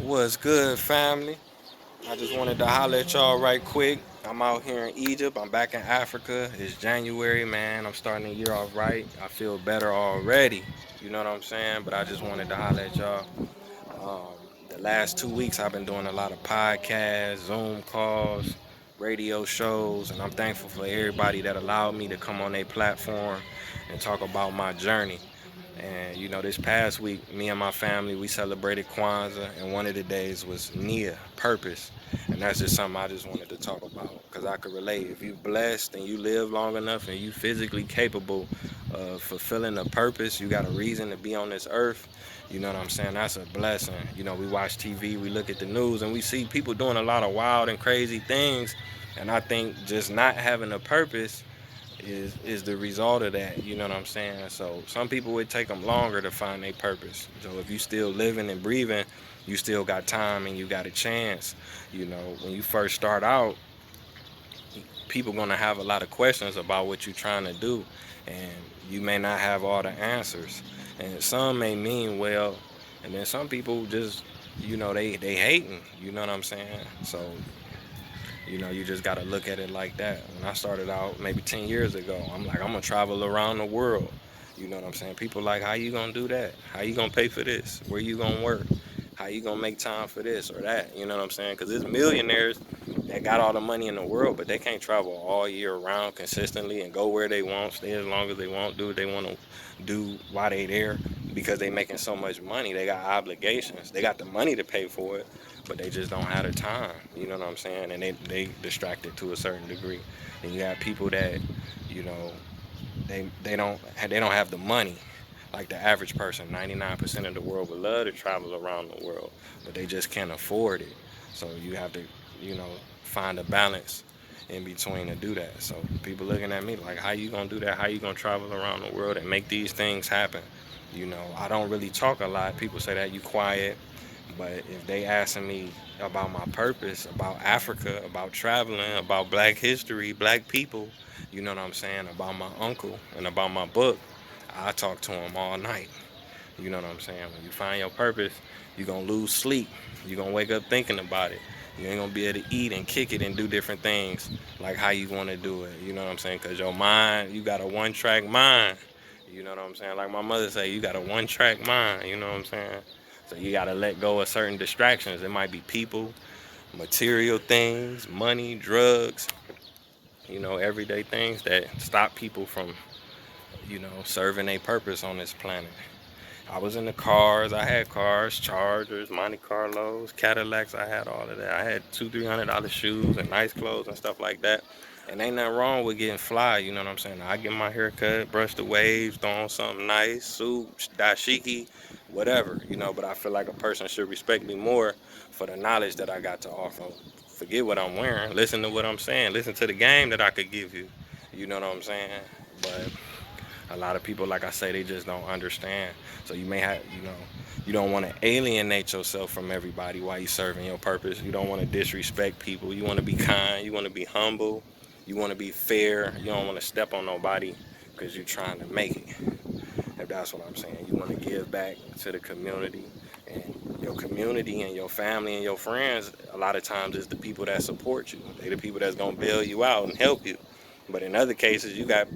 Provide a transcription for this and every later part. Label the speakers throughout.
Speaker 1: What's good, family? I just wanted to holler at y'all right quick. I'm out here in Egypt. I'm back in Africa. It's January, man. I'm starting the year off right. I feel better already. You know what I'm saying? But I just wanted to holler at y'all. Um, the last 2 weeks, I've been doing a lot of podcasts, Zoom calls, radio shows, and I'm thankful for everybody that allowed me to come on their platform and talk about my journey. And this past week, me and my family, we celebrated Kwanzaa, and one of the days was Nia, purpose. And that's just something I just wanted to talk about because I could relate. If you blessed and you live long enough and you physically capable of fulfilling a purpose, you got a reason to be on this earth. You know what I'm saying? That's a blessing. We watch TV, we look at the news, and we see people doing a lot of wild and crazy things. And I think just not having a purpose is the result of that. You know what I'm saying? So some people would take them longer to find their purpose. So if you still living and breathing, you still got time and you got a chance. When you first start out, people gonna have a lot of questions about what you're trying to do, and you may not have all the answers. And some may mean well, and then some people just, they hating. You know what I'm saying? So you just got to look at it like that. When I started out maybe 10 years ago, I'm like, I'm going to travel around the world. You know what I'm saying? People like, how you going to do that? How you going to pay for this? Where you going to work? How you going to make time for this or that? You know what I'm saying? Because there's millionaires that got all the money in the world, but they can't travel all year round consistently and go where they want, stay as long as they want, do what they want to do while they there because they making so much money. They got obligations. They got the money to pay for it, but they just don't have the time. You know what I'm saying? And they distracted to a certain degree. And you have people that, you know, they don't have the money. Like the average person, 99% of the world would love to travel around the world, but they just can't afford it. So you have to, you know, find a balance in between to do that. So people looking at me like, how you gonna do that? How you gonna travel around the world and make these things happen? I don't really talk a lot. People say that you quiet, but if they asking me about my purpose, about Africa, about traveling, about Black history, Black people, you know what I'm saying, about my uncle and about my book, I talk to him all night. You know what I'm saying? When you find your purpose, you're gonna lose sleep. You're gonna wake up thinking about it. You ain't gonna be able to eat and kick it and do different things like how you wanna do it. You know what I'm saying? Cause your mind, you got a one-track mind. You know what I'm saying? Like my mother say, you got a one-track mind. You know what I'm saying? So you gotta let go of certain distractions. It might be people, material things, money, drugs. Everyday things that stop people from, serving a purpose on this planet. I was in the cars. I had cars, Chargers, Monte Carlos, Cadillacs. I had all of that. I had $200-300 shoes and nice clothes and stuff like that. And ain't nothing wrong with getting fly. You know what I'm saying? I get my hair cut, brush the waves, throw on something nice, suit, dashiki, whatever. But I feel like a person should respect me more for the knowledge that I got to offer. Forget what I'm wearing. Listen to what I'm saying. Listen to the game that I could give you. You know what I'm saying? But a lot of people, like I say, they just don't understand. So you may have, you don't want to alienate yourself from everybody while you're serving your purpose. You don't want to disrespect people. You want to be kind. You want to be humble. You want to be fair. You don't want to step on nobody because you're trying to make it. If that's what I'm saying, you want to give back to the community. And your community and your family and your friends, a lot of times, is the people that support you. They're the people that's going to bail you out and help you. But in other cases, you got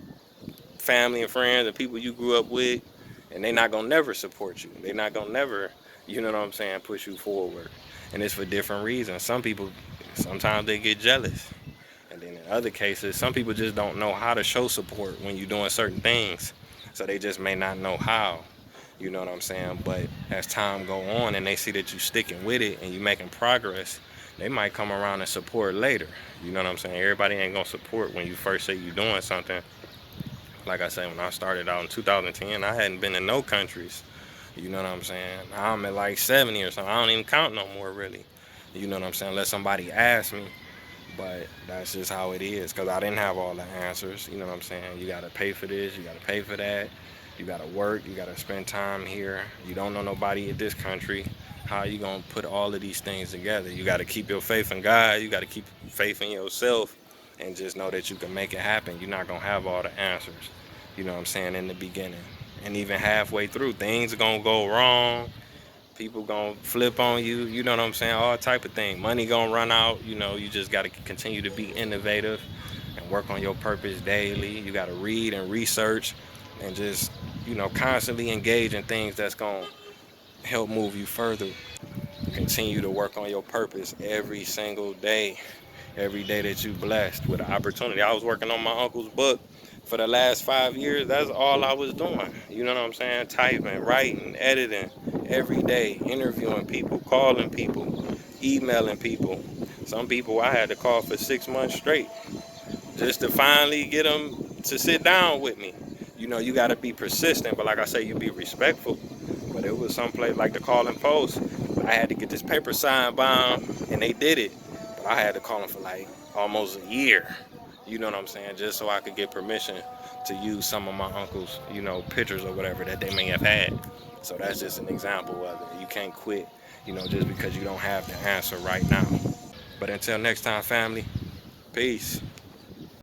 Speaker 1: family and friends and people you grew up with, and they not gonna never support you. They not gonna never, you know what I'm saying, push you forward. And it's for different reasons. Some people, sometimes they get jealous. And then in other cases, some people just don't know how to show support when you're doing certain things. So they just may not know how. You know what I'm saying? But as time go on and they see that you sticking with it and you making progress, they might come around and support later. You know what I'm saying? Everybody ain't gonna support when you first say you're doing something. Like I said, when I started out in 2010, I hadn't been in no countries. You know what I'm saying? I'm at like 70 or something. I don't even count no more, really. You know what I'm saying? Unless somebody asks me. But that's just how it is because I didn't have all the answers. You know what I'm saying? You got to pay for this. You got to pay for that. You got to work. You got to spend time here. You don't know nobody in this country. How you going to put all of these things together? You got to keep your faith in God. You got to keep faith in yourself and just know that you can make it happen. You're not going to have all the answers. You know what I'm saying, in the beginning. And even halfway through, things are going to go wrong. People gonna flip on you, you know what I'm saying? All type of thing. Money gonna run out, you know, you just gotta continue to be innovative and work on your purpose daily. You gotta read and research and just, you know, constantly engage in things that's gonna help move you further. Continue to work on your purpose every single day. Every day that you blessed with an opportunity. I was working on my uncle's book for the last 5 years. That's all I was doing. You know what I'm saying? Typing, writing, editing every day, interviewing people, calling people, emailing people. Some people I had to call for 6 months straight just to finally get them to sit down with me. You know, you got to be persistent, but like I say, you be respectful. But it was someplace like the Calling Post. I had to get this paper signed by them, and they did it. But I had to call them for like almost a year. You know what I'm saying? Just so I could get permission to use some of my uncle's, you know, pictures or whatever that they may have had. So that's just an example of it. You can't quit, you know, just because you don't have the answer right now. But until next time, family, peace.